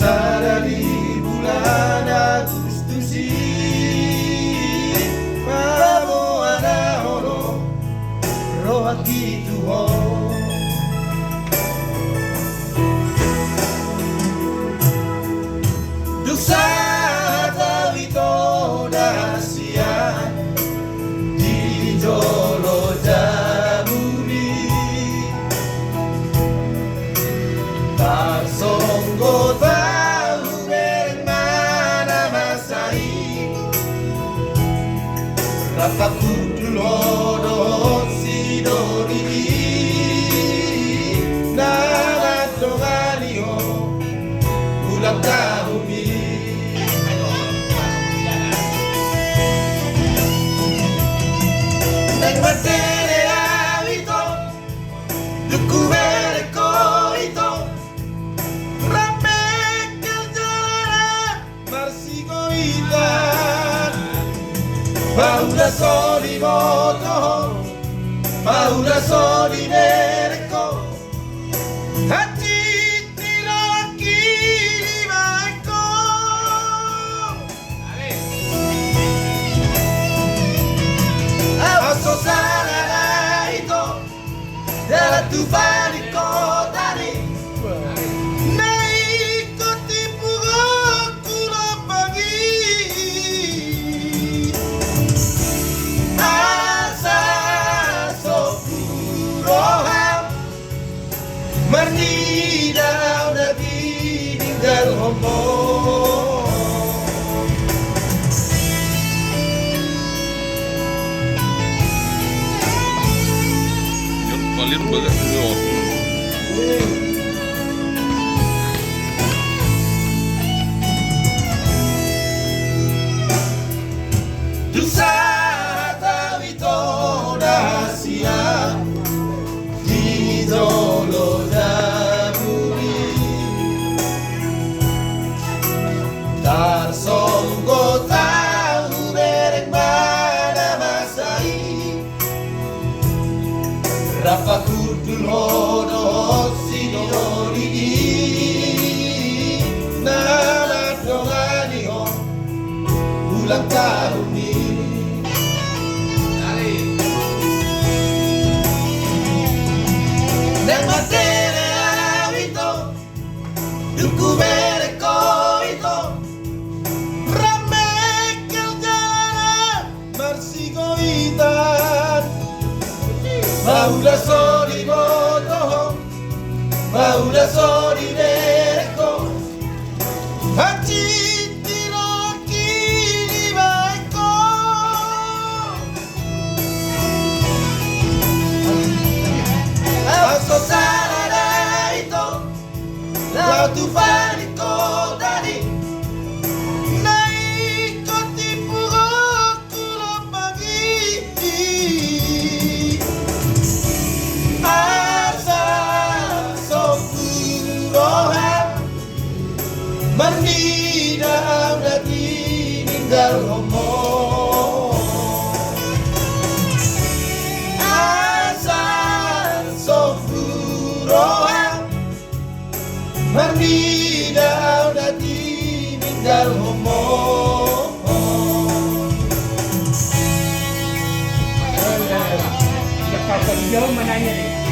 dari bulan Agustus Prabu ada holo rohaki Tuhan Dusa tawito dasian di jolo jamuni tak songgo tahu bermana masai rapaku dulu sidori nama donganio ulang tahun Neng matere abito Duku mereko ito Rame kerjana Marsigo itan Paula soli moto Paula soli mereko Hati tilaki limaiko Awaso sana ito Dalam tufan di kota ni Naikuti pugoku lo pagi Asa sopuroham Marnida udah tinggal ngomong Palir baga dulu. Dusa tawito rahasia di jolo jamuni Tarsonggo tahu berek mana masai Rapaku dulu sidori nama donganio ulang tahun ini Neng matere abito Duku mereko ito Rame kerjana Marsigo itan Paula soli moto Paula soli mereko Hachi tiroki limaiko Aso sana ito Lau tufan di kota ni Naikuti pugoku lo pagi Asa sopuroham Marnida udah tinggal ngomong Asa sopuroham Marnida udah tinggal ngomong Dekat beliau menanya nih